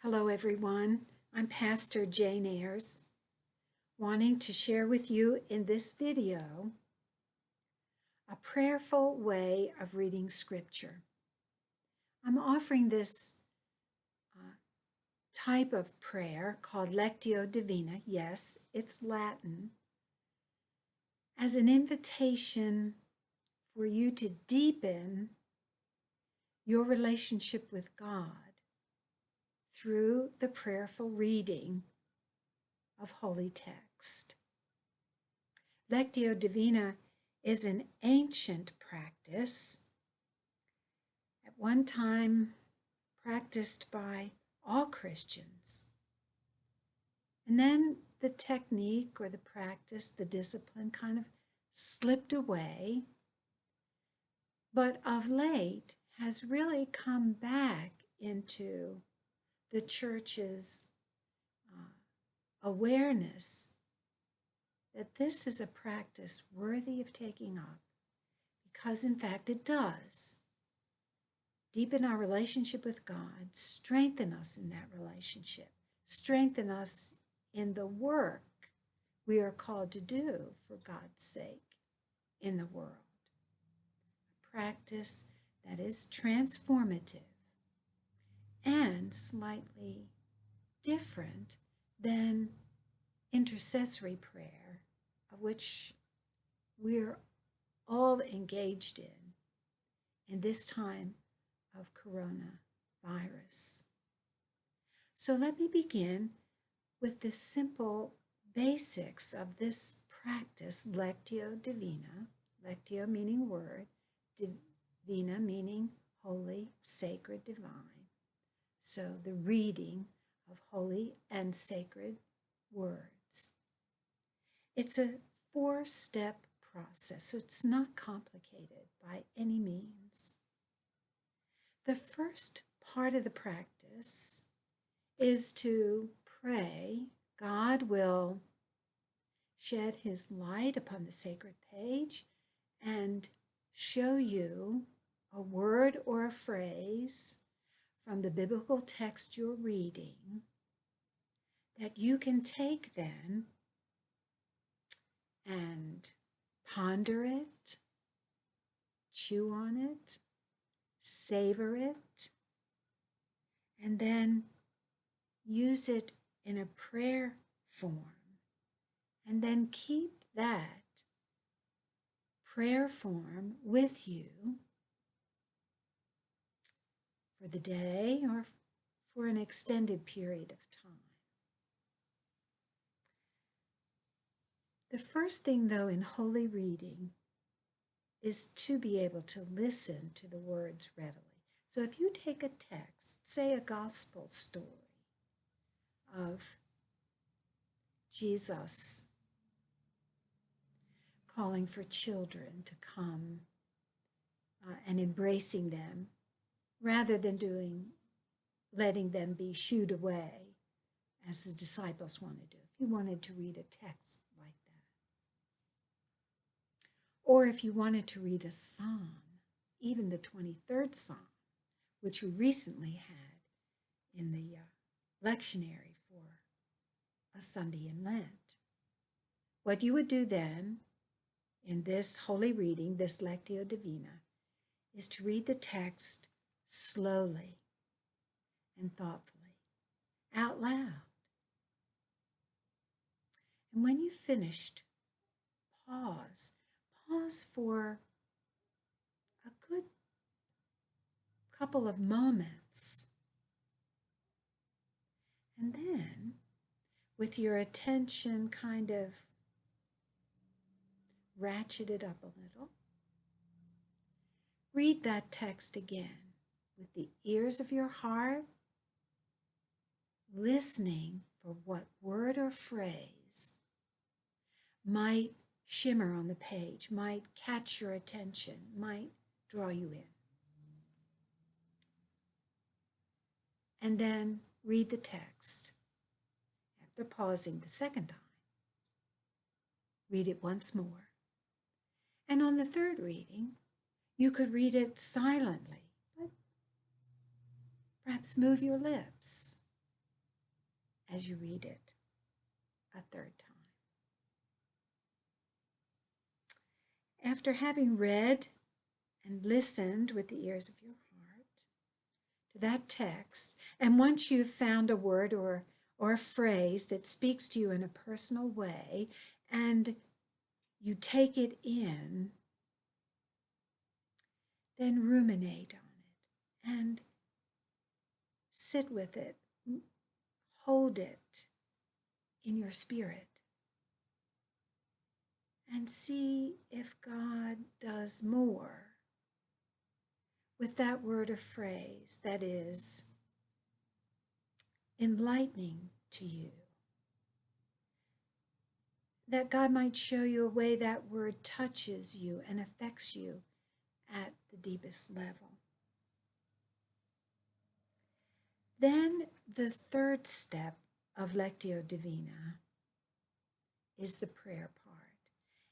Hello, everyone. I'm Pastor Jane Ayers, wanting to share with you in this video a prayerful way of reading Scripture. I'm offering this type of prayer called Lectio Divina. Yes, it's Latin, as an invitation for you to deepen your relationship with God through the prayerful reading of Holy Text. Lectio Divina is an ancient practice, at one time practiced by all Christians. And then the technique or the practice, the discipline kind of slipped away, but of late has really come back into the church's awareness that this is a practice worthy of taking up, because in fact it does deepen our relationship with God, strengthen us in that relationship, strengthen us in the work we are called to do for God's sake in the world. A practice that is transformative and slightly different than intercessory prayer, of which we're all engaged in this time of coronavirus. So let me begin with the simple basics of this practice, Lectio Divina, Lectio meaning word, Divina meaning holy, sacred, divine. So the reading of holy and sacred words. It's a 4-step process, so it's not complicated by any means. The first part of the practice is to pray God will shed his light upon the sacred page and show you a word or a phrase from the biblical text you're reading that you can take then and ponder it, chew on it, savor it, and then use it in a prayer form. And then keep that prayer form with you for the day or for an extended period of time. The first thing, though, in holy reading is to be able to listen to the words readily. So if you take a text, say a gospel story of Jesus calling for children to come and embracing them, rather than letting them be shooed away as the disciples want to do. If you wanted to read a text like that, or if you wanted to read a psalm, even the 23rd Psalm, which we recently had in the lectionary for a Sunday in Lent. What you would do then in this holy reading, this Lectio Divina, is to read the text slowly and thoughtfully, out loud. And when you've finished, pause for a good couple of moments. And then, with your attention kind of ratcheted up a little, read that text again with the ears of your heart, listening for what word or phrase might shimmer on the page, might catch your attention, might draw you in. And then read the text. After pausing the second time, read it once more. And on the third reading, you could read it silently, but perhaps move your lips as you read it a third time. After having read and listened with the ears of your heart to that text, and once you've found a word or a phrase that speaks to you in a personal way, and you take it in, then ruminate on it and sit with it, hold it in your spirit, and see if God does more with that word or phrase that is enlightening to you. That God might show you a way that word touches you and affects you at the deepest level. Then the third step of Lectio Divina is the prayer part.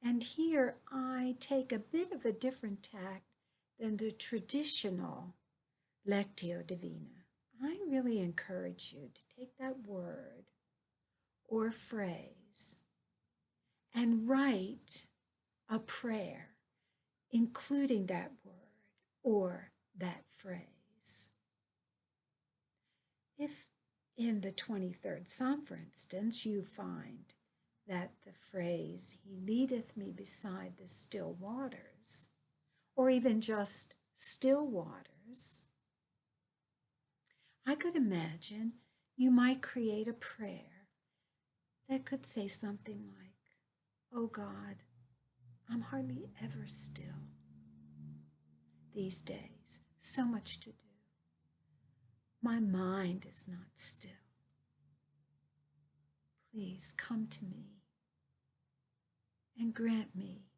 And here I take a bit of a different tack than the traditional Lectio Divina. I really encourage you to take that word or phrase and write a prayer, including that word or that phrase. If in the 23rd Psalm, for instance, you find that the phrase, "He leadeth me beside the still waters," or even just still waters, I could imagine you might create a prayer that could say something like, "Oh God, I'm hardly ever still these days, so much to do. My mind is not still. Please come to me and grant me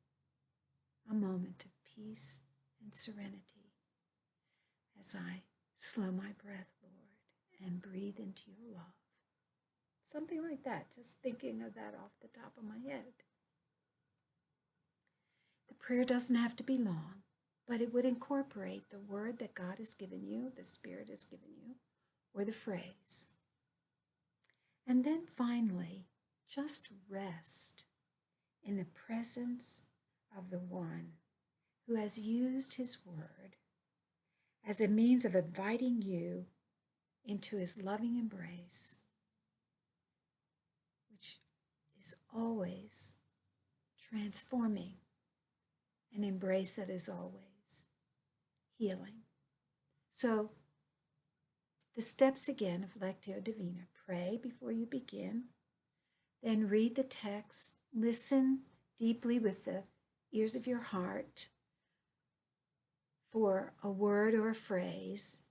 a moment of peace and serenity as I slow my breath, Lord, and breathe into your love." Something like that, just thinking of that off the top of my head. The prayer doesn't have to be long, but it would incorporate the word that God has given you, the Spirit has given you, or the phrase. And then finally, just rest in the presence of the one who has used his word as a means of inviting you into his loving embrace, which is always transforming, an embrace that is always healing. So the steps again of Lectio Divina: pray before you begin, then read the text, listen deeply with the ears of your heart for a word or a phrase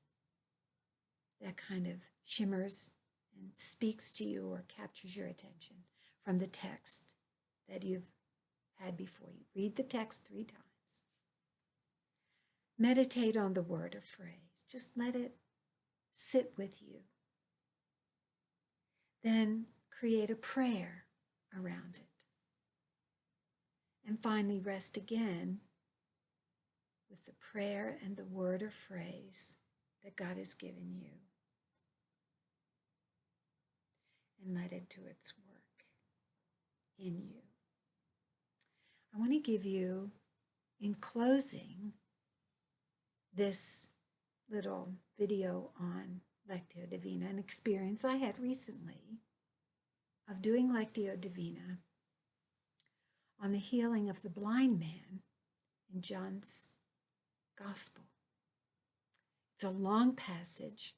that kind of shimmers and speaks to you or captures your attention from the text that you've had before you. Read the text 3 times. Meditate on the word or phrase. Just let it sit with you. Then create a prayer around it. And finally, rest again with the prayer and the word or phrase that God has given you. And let it do its work in you. I want to give you, in closing, this little video on Lectio Divina, an experience I had recently of doing Lectio Divina on the healing of the blind man in John's Gospel. It's a long passage,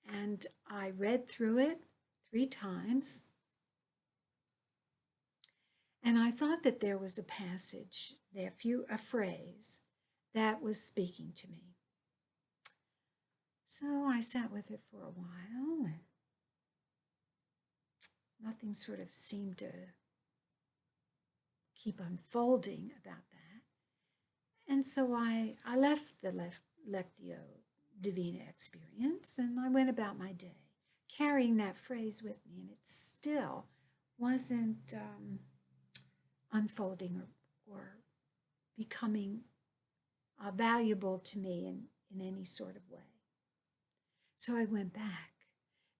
and I read through it 3 times, and I thought that there was a passage, a phrase that was speaking to me. So I sat with it for a while, and nothing sort of seemed to keep unfolding about that. And so I left the Lectio Divina experience, and I went about my day, carrying that phrase with me, and it still wasn't unfolding or becoming valuable to me in any sort of way. So I went back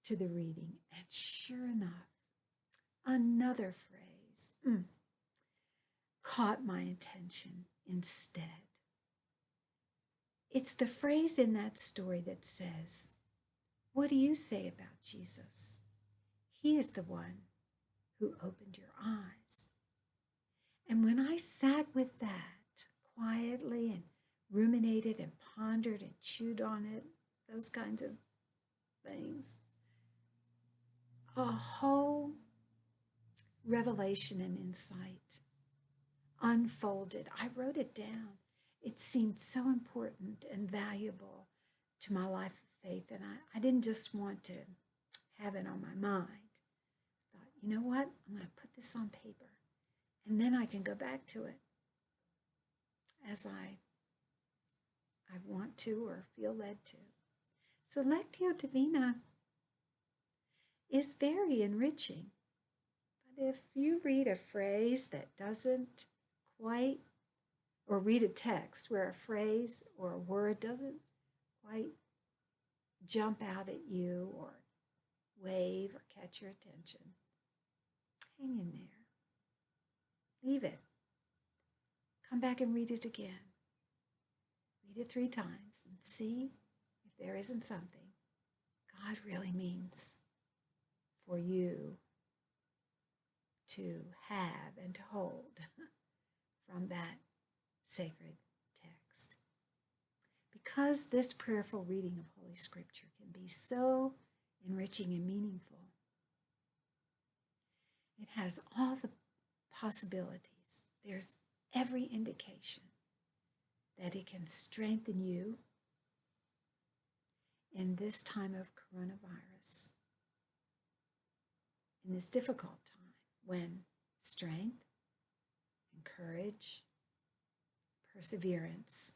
to the reading, and sure enough, another phrase caught my attention instead. It's the phrase in that story that says, "What do you say about Jesus? He is the one who opened your eyes." And when I sat with that quietly and ruminated and pondered and chewed on it, those kinds of things, a whole revelation and insight unfolded. I wrote it down. It seemed so important and valuable to my life of faith, and I didn't just want to have it on my mind. I thought, you know what? I'm going to put this on paper, and then I can go back to it as I want to or feel led to. So Lectio Divina is very enriching. But if you read a phrase that doesn't quite, or read a text where a phrase or a word doesn't quite jump out at you or wave or catch your attention, hang in there. Leave it. Come back and read it again. Read it 3 times and see if there isn't something God really means for you to have and to hold from that sacred text. Because this prayerful reading of Holy Scripture can be so enriching and meaningful, it has all the possibilities. There's every indication that it can strengthen you in this time of coronavirus, in this difficult time when strength and courage, perseverance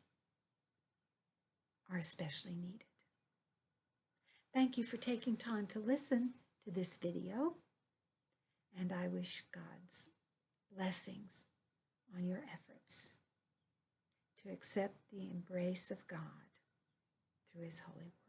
are especially needed. Thank you for taking time to listen to this video, and I wish God's blessings on your efforts to accept the embrace of God through His holy word.